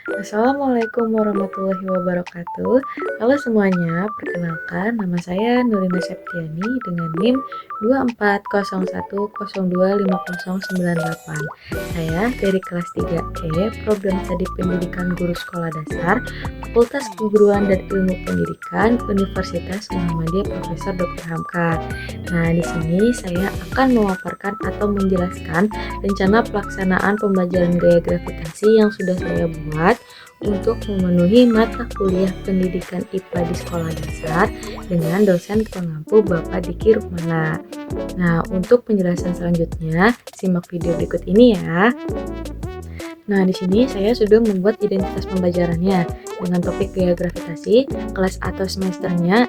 Assalamualaikum warahmatullahi wabarakatuh. Halo semuanya, perkenalkan nama saya Nurina Septiani dengan NIM 2401025098. Saya dari kelas 3E, Program Studi Pendidikan Guru Sekolah Dasar, Fakultas Keguruan dan Ilmu Pendidikan, Universitas Muhammadiyah Profesor Dr. Hamka. Nah, di sini saya akan memaparkan atau menjelaskan rencana pelaksanaan pembelajaran gaya gravitasi yang sudah saya buat untuk memenuhi mata kuliah pendidikan IPA di sekolah dasar dengan dosen pengampu Bapak Diki Rukmana. Nah, untuk penjelasan selanjutnya, simak video berikut ini ya. Nah, di sini saya sudah membuat identitas pembelajarannya dengan topik gaya gravitasi, kelas atau semesternya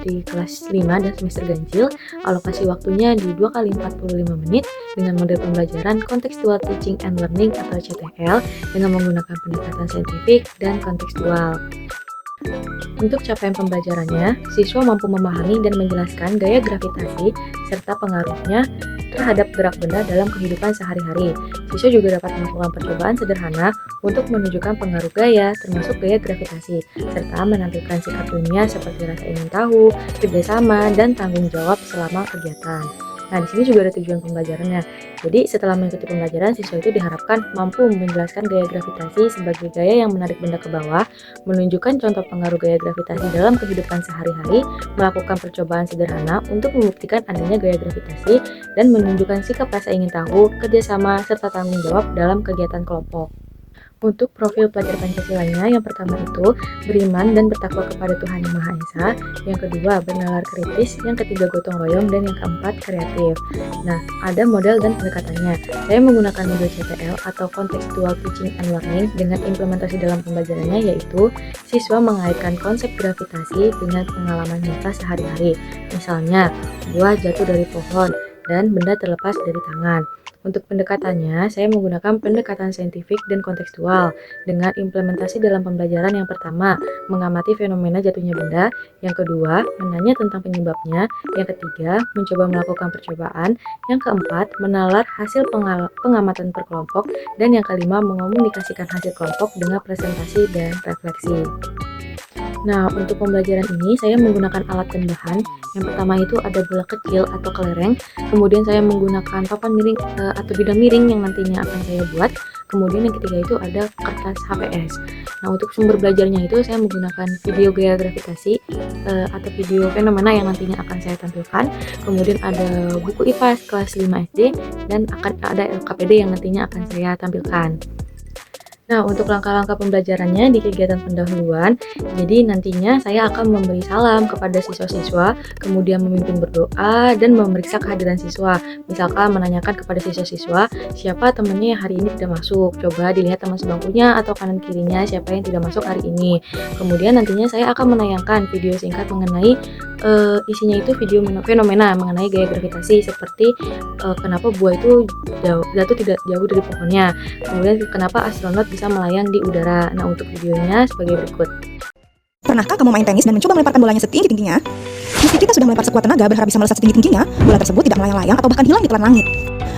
di kelas 5 dan semester ganjil, alokasi waktunya di 2 kali 45 menit dengan model pembelajaran Contextual Teaching and Learning atau CTL dengan menggunakan pendekatan saintifik dan kontekstual. Untuk capaian pembelajarannya, siswa mampu memahami dan menjelaskan gaya gravitasi serta pengaruhnya terhadap gerak benda dalam kehidupan sehari-hari. Siswa juga dapat melakukan percobaan sederhana untuk menunjukkan pengaruh gaya, termasuk gaya gravitasi, serta menampilkan sikap dunia seperti rasa ingin tahu, kerjasama, dan tanggung jawab selama kegiatan. Nah, di sini juga ada tujuan pembelajarannya. Jadi, setelah mengikuti pembelajaran, siswa itu diharapkan mampu menjelaskan gaya gravitasi sebagai gaya yang menarik benda ke bawah, menunjukkan contoh pengaruh gaya gravitasi dalam kehidupan sehari-hari, melakukan percobaan sederhana untuk membuktikan adanya gaya gravitasi, dan menunjukkan sikap rasa ingin tahu, kerjasama, serta tanggung jawab dalam kegiatan kelompok. Untuk profil pelajar Pancasilanya, yang pertama itu beriman dan bertakwa kepada Tuhan Yang Maha Esa, yang kedua bernalar kritis, yang ketiga gotong royong, dan yang keempat kreatif. Nah, ada model dan pendekatannya. Saya menggunakan model CTL atau Contextual Teaching and Learning dengan implementasi dalam pembelajarannya, yaitu siswa mengaitkan konsep gravitasi dengan pengalaman nyata sehari-hari. Misalnya, buah jatuh dari pohon dan benda terlepas dari tangan. Untuk pendekatannya, saya menggunakan pendekatan saintifik dan kontekstual dengan implementasi dalam pembelajaran. Yang pertama, mengamati fenomena jatuhnya benda, yang kedua, menanya tentang penyebabnya, yang ketiga, mencoba melakukan percobaan, yang keempat, menalar hasil pengamatan per kelompok, dan yang kelima, mengomunikasikan hasil kelompok dengan presentasi dan refleksi. Nah, untuk pembelajaran ini saya menggunakan alat dan bahan. Yang pertama itu ada bola kecil atau kelereng, kemudian saya menggunakan papan miring atau bidang miring yang nantinya akan saya buat. Kemudian yang ketiga itu ada kertas HPS. Nah, untuk sumber belajarnya itu saya menggunakan video gaya gravitasi atau video fenomena yang nantinya akan saya tampilkan. Kemudian ada buku IPA kelas 5 SD dan akan ada LKPD yang nantinya akan saya tampilkan. Nah, untuk langkah-langkah pembelajarannya di kegiatan pendahuluan, jadi nantinya saya akan memberi salam kepada siswa-siswa, kemudian memimpin berdoa, dan memeriksa kehadiran siswa. Misalkan menanyakan kepada siswa-siswa, siapa temannya yang hari ini tidak masuk. Coba dilihat teman sebangkunya atau kanan kirinya siapa yang tidak masuk hari ini. Kemudian nantinya saya akan menayangkan video singkat mengenai isinya itu video fenomena mengenai gaya gravitasi seperti kenapa buah itu jatuh tidak jauh dari pohonnya, kemudian kenapa astronot bisa melayang di udara. Nah, untuk videonya sebagai berikut. Pernahkah kamu main tenis dan mencoba melemparkan bolanya setinggi-tingginya? Meski kita sudah melempar sekuat tenaga berharap bisa melesat setinggi-tingginya, bola tersebut tidak melayang-layang atau bahkan hilang di telan langit.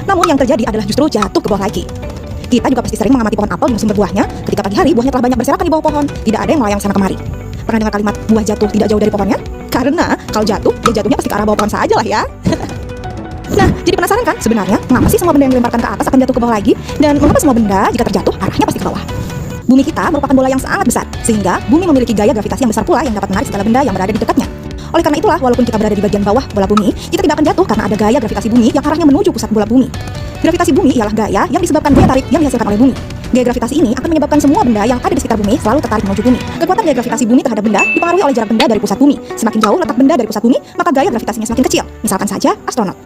Namun yang terjadi adalah justru jatuh ke bawah lagi. Kita juga pasti sering mengamati pohon apel di musim berbuahnya. Ketika pagi hari buahnya telah banyak berserakan di bawah pohon, tidak ada yang melayang sana kemari. Pernah dengar kalimat buah jatuh tidak jauh dari pohonnya? Karena kalau jatuh, ya jatuhnya pasti ke arah bawah pohon saja lah ya. Nah, jadi penasaran kan sebenarnya mengapa sih semua benda yang dilemparkan ke atas akan jatuh ke bawah lagi? Dan mengapa semua benda jika terjatuh arahnya pasti ke bawah? Bumi kita merupakan bola yang sangat besar, sehingga bumi memiliki gaya gravitasi yang besar pula yang dapat menarik segala benda yang berada di dekatnya. Oleh karena itulah, walaupun kita berada di bagian bawah bola bumi, kita tidak akan jatuh karena ada gaya gravitasi bumi yang arahnya menuju pusat bola bumi. Gravitasi bumi ialah gaya yang disebabkan daya tarik yang dihasilkan oleh bumi. Gaya gravitasi ini akan menyebabkan semua benda yang ada di sekitar bumi selalu tertarik menuju bumi. Kekuatan gaya gravitasi bumi terhadap benda dipengaruhi oleh jarak benda dari pusat bumi. Semakin jauh letak benda dari pusat bumi, maka gaya gravitasinya semakin kecil. Misalkan saja astronot.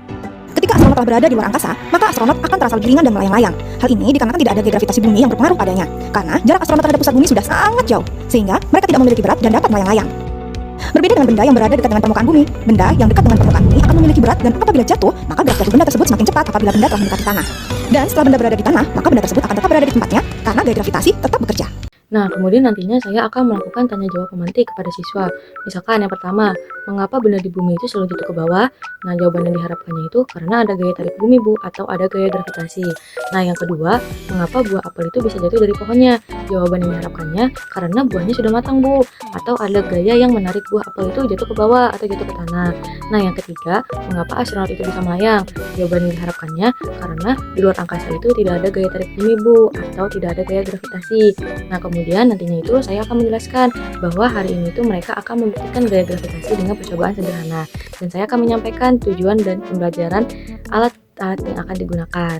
Ketika astronot telah berada di luar angkasa, maka astronot akan terasa lebih ringan dan melayang-layang. Hal ini dikarenakan tidak ada gaya gravitasi bumi yang berpengaruh padanya. Karena jarak astronot terhadap pusat bumi sudah sangat jauh, sehingga mereka tidak memiliki berat dan dapat melayang-layang. Berbeda dengan benda yang berada dekat dengan permukaan bumi, benda yang dekat dengan permukaan bumi akan memiliki berat dan apabila jatuh, maka berat jatuh benda tersebut semakin cepat apabila benda telah mendekati tanah. Dan setelah benda berada di tanah, maka benda tersebut akan tetap berada di tempatnya karena gaya gravitasi tetap bekerja. Nah, kemudian nantinya saya akan melakukan tanya jawab pemantik kepada siswa. Misalkan yang pertama, mengapa benda di bumi itu selalu jatuh ke bawah? Nah, jawaban yang diharapkannya itu karena ada gaya tarik bumi, Bu, atau ada gaya gravitasi. Nah, yang kedua, mengapa buah apel itu bisa jatuh dari pohonnya? Jawaban yang diharapkannya karena buahnya sudah matang, Bu, atau ada gaya yang menarik buah apel itu jatuh ke bawah atau jatuh ke tanah. Nah, yang ketiga, mengapa astronot itu bisa melayang? Jawaban yang diharapkannya karena di luar angkasa itu tidak ada gaya tarik bumi, Bu, atau tidak ada gaya gravitasi. Nah, kemudian nantinya itu saya akan menjelaskan bahwa hari ini itu mereka akan membuktikan gaya gravitasi dengan percobaan sederhana. Dan saya akan menyampaikan tujuan dan pembelajaran alat-alat yang akan digunakan.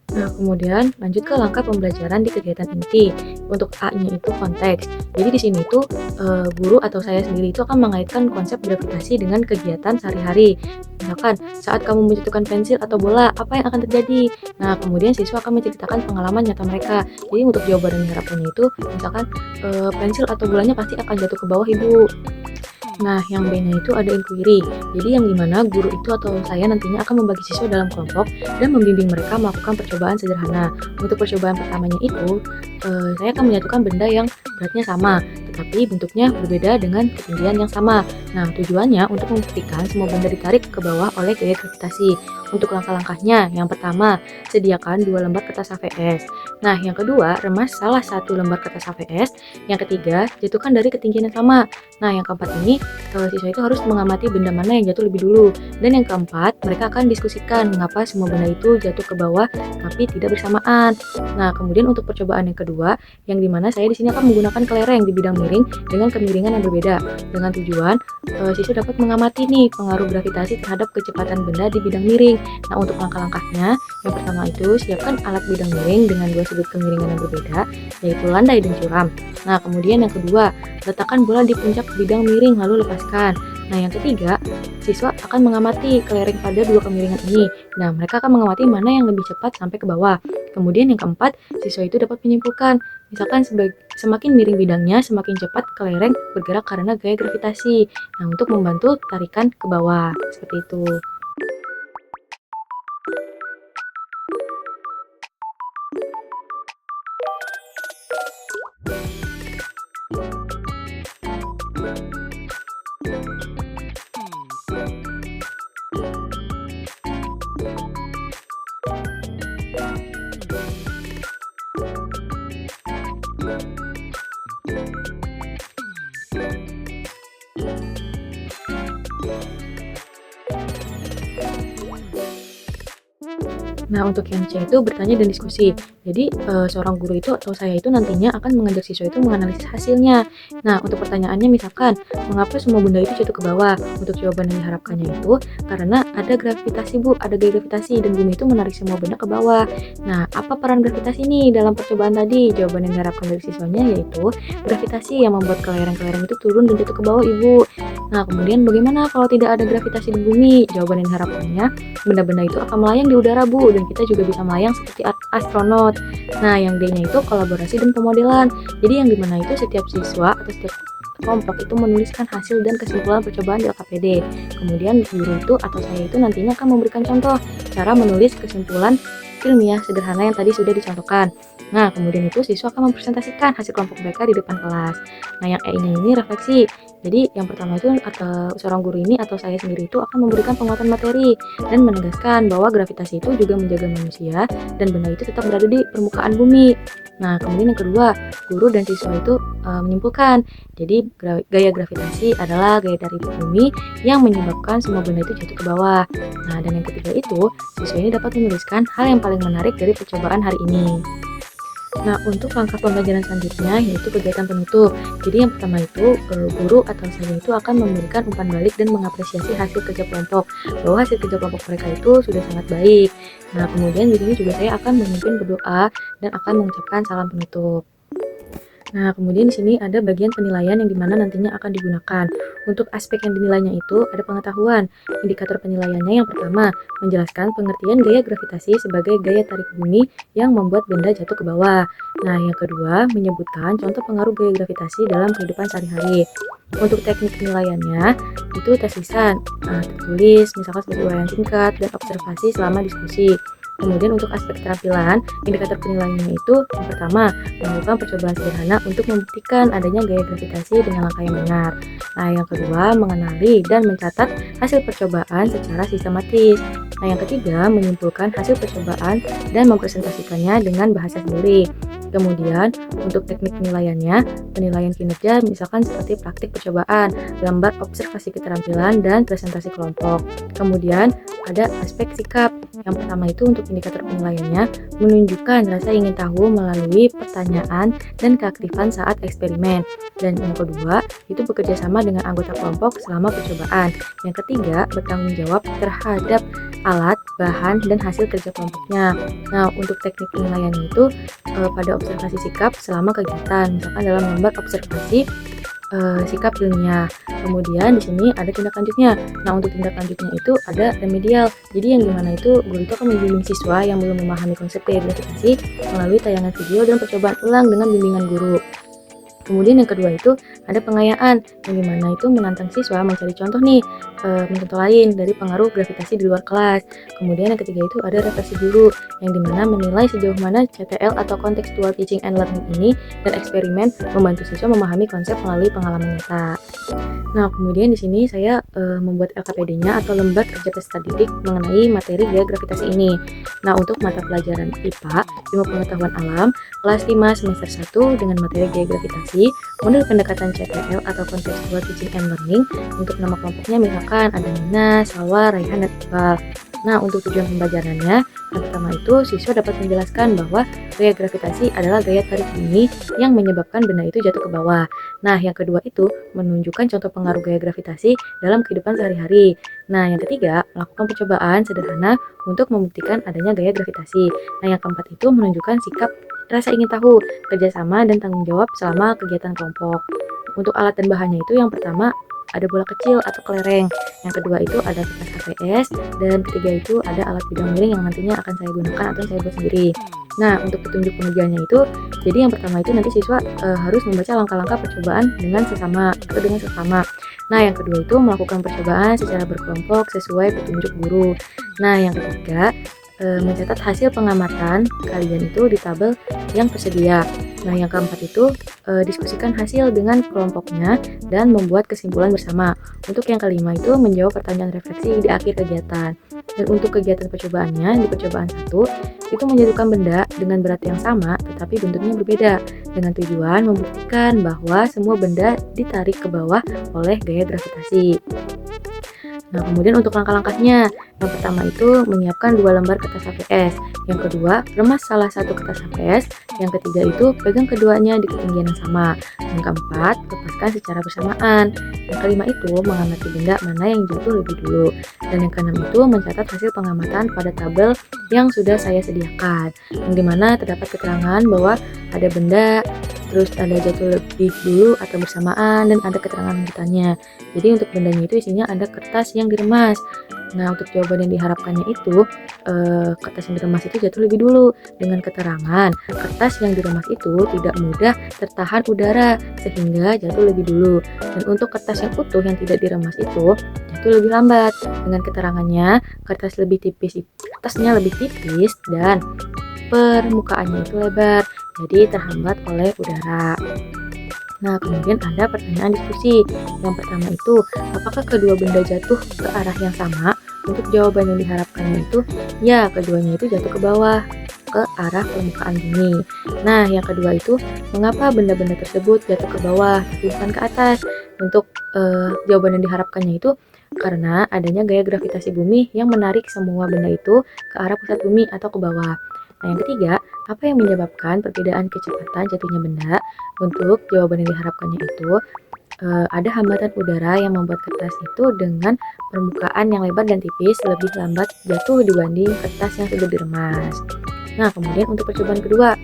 Nah, kemudian lanjut ke langkah pembelajaran di kegiatan inti. Untuk A-nya itu konteks. Jadi di sini itu guru atau saya sendiri itu akan mengaitkan konsep gravitasi dengan kegiatan sehari-hari. Misalkan saat kamu menjatuhkan pensil atau bola, apa yang akan terjadi? Nah, kemudian siswa akan menceritakan pengalaman nyata mereka. Jadi untuk jawaban yang diharapkannya itu, misalkan pensil atau bolanya pasti akan jatuh ke bawah, Ibu. Nah, yang B-nya itu ada inquiry. Jadi yang dimana guru itu atau saya nantinya akan membagi siswa dalam kelompok dan membimbing mereka melakukan percobaan sederhana. Untuk percobaan pertamanya itu, saya akan menyatukan benda yang beratnya sama, tetapi bentuknya berbeda dengan ketinggian yang sama. Nah, tujuannya untuk membuktikan semua benda ditarik ke bawah oleh gaya gravitasi. Untuk langkah-langkahnya, yang pertama, sediakan 2 lembar kertas HVS. Nah, yang kedua, remas salah satu lembar kertas HVS. Yang ketiga, jatuhkan dari ketinggian yang sama. Nah, yang keempat ini, siswa itu harus mengamati benda mana yang jatuh lebih dulu. Dan yang keempat, mereka akan diskusikan mengapa semua benda itu jatuh ke bawah tapi tidak bersamaan. Nah, kemudian untuk percobaan yang kedua, yang dimana saya di sini akan menggunakan kelereng di bidang miring dengan kemiringan yang berbeda. Dengan tujuan, siswa dapat mengamati nih pengaruh gravitasi terhadap kecepatan benda di bidang miring. Nah, untuk langkah-langkahnya, yang pertama itu siapkan alat bidang miring dengan 2 sudut kemiringan yang berbeda, yaitu landai dan curam. Nah, kemudian yang kedua, letakkan bola di puncak bidang miring lalu lepaskan. Nah, yang ketiga, siswa akan mengamati kelereng pada 2 kemiringan ini. Nah, mereka akan mengamati mana yang lebih cepat sampai ke bawah. Kemudian yang keempat, siswa itu dapat menyimpulkan, misalkan semakin miring bidangnya, semakin cepat kelereng bergerak karena gaya gravitasi. Nah, untuk membantu tarikan ke bawah, seperti itu. Nah, untuk yang C itu bertanya dan diskusi. Jadi, seorang guru itu atau saya itu nantinya akan mengajak siswa itu menganalisis hasilnya. Nah, untuk pertanyaannya misalkan, mengapa semua benda itu jatuh ke bawah? Untuk jawaban yang diharapkannya itu, karena ada gravitasi, Bu, ada gaya gravitasi dan bumi itu menarik semua benda ke bawah. Nah, apa peran gravitasi nih dalam percobaan tadi? Jawaban yang diharapkan dari siswanya yaitu gravitasi yang membuat kelereng-kelereng itu turun dan jatuh ke bawah, Ibu. Nah, kemudian bagaimana kalau tidak ada gravitasi di bumi? Jawaban yang diharapkannya, benda-benda itu akan melayang di udara, Bu, dan kita juga bisa melayang seperti astronot. Nah, yang D-nya itu kolaborasi dan pemodelan. Jadi yang dimana itu setiap siswa atau setiap kelompok itu menuliskan hasil dan kesimpulan percobaan di LKPD. Kemudian guru itu atau saya itu nantinya akan memberikan contoh cara menulis kesimpulan ilmiah sederhana yang tadi sudah dicontohkan. Nah, kemudian itu siswa akan mempresentasikan hasil kelompok mereka di depan kelas. Nah, yang E-nya ini refleksi. Jadi, yang pertama itu atau seorang guru ini atau saya sendiri itu akan memberikan penguatan materi dan menegaskan bahwa gravitasi itu juga menjaga manusia dan benda itu tetap berada di permukaan bumi. Nah, kemudian yang kedua, guru dan siswa itu menyimpulkan. Jadi, gaya gravitasi adalah gaya dari bumi yang menyebabkan semua benda itu jatuh ke bawah. Nah, dan yang ketiga itu, siswa ini dapat menuliskan hal yang paling menarik dari percobaan hari ini. Nah, untuk langkah pembelajaran selanjutnya yaitu kegiatan penutup. Jadi yang pertama itu guru atau saya itu akan memberikan umpan balik dan mengapresiasi hasil kerja kelompok, bahwa hasil kerja kelompok mereka itu sudah sangat baik. Nah, kemudian di sini juga saya akan memimpin berdoa dan akan mengucapkan salam penutup. Nah, kemudian di sini ada bagian penilaian yang dimana nantinya akan digunakan. Untuk aspek yang dinilainya itu ada pengetahuan. Indikator penilaiannya yang pertama, menjelaskan pengertian gaya gravitasi sebagai gaya tarik bumi yang membuat benda jatuh ke bawah. Nah, yang kedua, menyebutkan contoh pengaruh gaya gravitasi dalam kehidupan sehari-hari. Untuk teknik penilaiannya, itu tes lisan, tertulis, misalkan sebagai uraian singkat, dan observasi selama diskusi. Kemudian untuk aspek keterampilan, indikator penilaiannya itu yang pertama, melakukan percobaan sederhana untuk membuktikan adanya gaya gravitasi dengan langkah yang benar. Nah, yang kedua, mengenali dan mencatat hasil percobaan secara sistematis. Nah, yang ketiga, menyimpulkan hasil percobaan dan mempresentasikannya dengan bahasa sendiri. Kemudian, untuk teknik penilaiannya, penilaian kinerja misalkan seperti praktik percobaan, lembar observasi keterampilan, dan presentasi kelompok. Kemudian, ada aspek sikap. Yang pertama itu untuk indikator penilaiannya, menunjukkan rasa ingin tahu melalui pertanyaan dan keaktifan saat eksperimen. Dan yang kedua, itu bekerja sama dengan anggota kelompok selama percobaan. Yang ketiga, bertanggung jawab terhadap alat, bahan, dan hasil kerja kelompoknya. Nah, untuk teknik penilaian itu pada observasi sikap selama kegiatan, misalkan dalam lembar observasi sikap ilmiah. Kemudian di sini ada tindak lanjutnya. Nah, untuk tindak lanjutnya itu ada remedial. Jadi yang dimana itu guru itu akan membimbing siswa yang belum memahami konsep gaya gravitasi melalui tayangan video dan percobaan ulang dengan bimbingan guru. Kemudian yang kedua itu ada pengayaan, yang dimana itu menantang siswa mencari contoh nih, contoh lain dari pengaruh gravitasi di luar kelas. Kemudian yang ketiga itu ada refleksi guru, yang dimana menilai sejauh mana CTL atau contextual teaching and learning ini dan eksperimen membantu siswa memahami konsep melalui pengalaman nyata. Nah, kemudian di sini saya membuat LKPD-nya atau lembar kerja peserta didik mengenai materi gaya gravitasi ini. Nah, untuk mata pelajaran IPA, Ilmu Pengetahuan Alam, kelas 5 semester 1 dengan materi gaya gravitasi, model pendekatan CTL atau Contextual Teaching and Learning. Untuk nama kelompoknya misalkan ada Nina, Salwa, Raihan, dan Iqbal. Nah, untuk tujuan pembelajarannya, yang pertama itu siswa dapat menjelaskan bahwa gaya gravitasi adalah gaya tarik bumi yang menyebabkan benda itu jatuh ke bawah. Nah, yang kedua itu menunjukkan contoh pengaruh gaya gravitasi dalam kehidupan sehari-hari. Nah, yang ketiga, melakukan percobaan sederhana untuk membuktikan adanya gaya gravitasi. Nah, yang keempat itu menunjukkan sikap rasa ingin tahu, kerjasama, dan tanggung jawab selama kegiatan kelompok. Untuk alat dan bahannya itu yang pertama ada bola kecil atau kelereng, yang kedua itu ada kertas HPS, dan ketiga itu ada alat bidang miring yang nantinya akan saya gunakan atau saya buat sendiri. Nah, untuk petunjuk pengerjaannya itu, jadi yang pertama itu nanti siswa harus membaca langkah-langkah percobaan dengan sesama. Nah, yang kedua itu melakukan percobaan secara berkelompok sesuai petunjuk guru. Nah, yang ketiga mencatat hasil pengamatan kalian itu di tabel yang tersedia. Nah, yang keempat itu diskusikan hasil dengan kelompoknya dan membuat kesimpulan bersama. Untuk yang kelima itu menjawab pertanyaan refleksi di akhir kegiatan. Dan untuk kegiatan percobaannya, di percobaan 1 itu menjatuhkan benda dengan berat yang sama tetapi bentuknya berbeda dengan tujuan membuktikan bahwa semua benda ditarik ke bawah oleh gaya gravitasi. Nah, kemudian untuk langkah-langkahnya, yang pertama itu menyiapkan 2 lembar kertas HPS, yang kedua remas salah satu kertas HPS, yang ketiga itu pegang keduanya di ketinggian yang sama, yang keempat lepaskan secara bersamaan, yang kelima itu mengamati benda mana yang jatuh lebih dulu, dan yang keenam itu mencatat hasil pengamatan pada tabel yang sudah saya sediakan, yang dimana terdapat keterangan bahwa ada benda, terus ada jatuh lebih dulu atau bersamaan, dan ada keterangan lanjutannya. Jadi untuk bendanya itu isinya ada kertas yang diremas. Nah, untuk jawaban yang diharapkannya itu kertas yang diremas itu jatuh lebih dulu dengan keterangan kertas yang diremas itu tidak mudah tertahan udara sehingga jatuh lebih dulu. Dan untuk kertas yang utuh yang tidak diremas itu jatuh lebih lambat dengan keterangannya kertasnya lebih tipis dan permukaannya itu lebar, jadi terhambat oleh udara. Nah, kemudian ada pertanyaan diskusi. Yang pertama itu, apakah kedua benda jatuh ke arah yang sama? Untuk jawaban yang diharapkannya itu, ya, keduanya itu jatuh ke bawah, ke arah permukaan bumi. Nah, yang kedua itu, mengapa benda-benda tersebut jatuh ke bawah, tapi bukan ke atas? Untuk jawaban yang diharapkannya itu, karena adanya gaya gravitasi bumi yang menarik semua benda itu ke arah pusat bumi atau ke bawah. Nah, yang ketiga, apa yang menyebabkan perbedaan kecepatan jatuhnya benda? Untuk jawaban yang diharapkannya itu, ada hambatan udara yang membuat kertas itu dengan permukaan yang lebar dan tipis lebih lambat jatuh dibanding kertas yang sudah diremas. Nah, kemudian untuk percobaan kedua,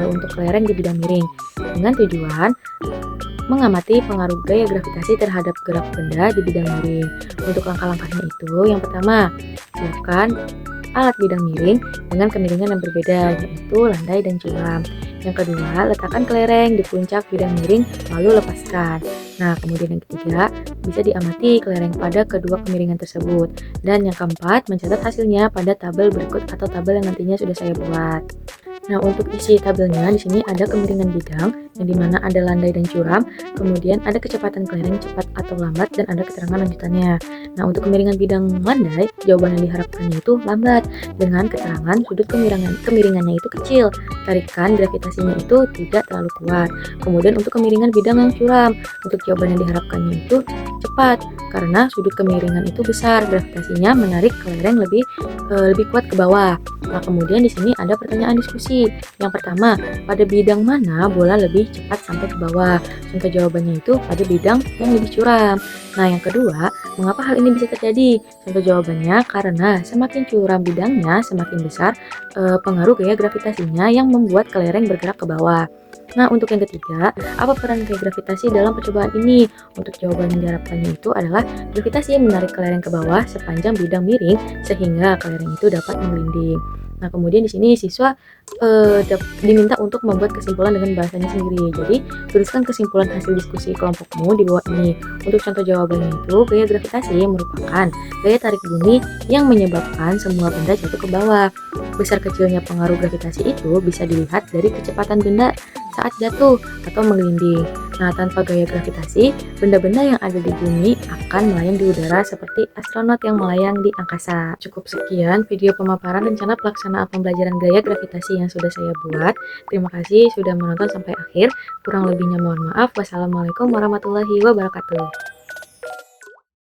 untuk kelereng di bidang miring, dengan tujuan mengamati pengaruh gaya gravitasi terhadap gerak benda di bidang miring. Untuk langkah-langkahnya itu, yang pertama, siapkan alat bidang miring dengan kemiringan yang berbeda, yaitu landai dan curam. Yang kedua, letakkan kelereng di puncak bidang miring lalu lepaskan. Nah, kemudian yang ketiga, bisa diamati kelereng pada kedua kemiringan tersebut. Dan yang keempat, mencatat hasilnya pada tabel berikut atau tabel yang nantinya sudah saya buat. Nah, untuk isi tabelnya di sini ada kemiringan bidang yang dimana ada landai dan curam, kemudian ada kecepatan kelereng cepat atau lambat, dan ada keterangan lanjutannya. Nah, untuk kemiringan bidang landai, jawaban yang diharapkannya itu lambat dengan keterangan sudut kemiringannya itu kecil, tarikan gravitasinya itu tidak terlalu kuat. Kemudian untuk kemiringan bidang yang curam, untuk jawaban yang diharapkannya itu cepat karena sudut kemiringan itu besar, gravitasinya menarik kelereng lebih kuat ke bawah. Nah, kemudian di sini ada pertanyaan diskusi. Yang pertama, pada bidang mana bola lebih cepat sampai ke bawah? Contoh jawabannya itu pada bidang yang lebih curam. Nah, yang kedua, mengapa hal ini bisa terjadi? Contoh jawabannya karena semakin curam bidangnya, semakin besar pengaruh gaya gravitasinya yang membuat kelereng bergerak ke bawah. Nah, untuk yang ketiga, apa peran gaya gravitasi dalam percobaan ini? Untuk jawaban yang diharapkannya itu adalah gravitasi menarik kelereng ke bawah sepanjang bidang miring sehingga kelereng itu dapat melinding. Nah, kemudian di sini siswa diminta untuk membuat kesimpulan dengan bahasanya sendiri. Jadi, tuliskan kesimpulan hasil diskusi kelompokmu di bawah ini. Untuk contoh jawabannya itu, gaya gravitasi merupakan gaya tarik bumi yang menyebabkan semua benda jatuh ke bawah. Besar kecilnya pengaruh gravitasi itu bisa dilihat dari kecepatan benda saat jatuh atau menggelinding. Nah, tanpa gaya gravitasi, benda-benda yang ada di bumi akan melayang di udara seperti astronot yang melayang di angkasa. Cukup sekian video pemaparan rencana pelaksanaan pembelajaran gaya gravitasi yang sudah saya buat. Terima kasih sudah menonton sampai akhir. Kurang lebihnya mohon maaf. Wassalamualaikum warahmatullahi wabarakatuh.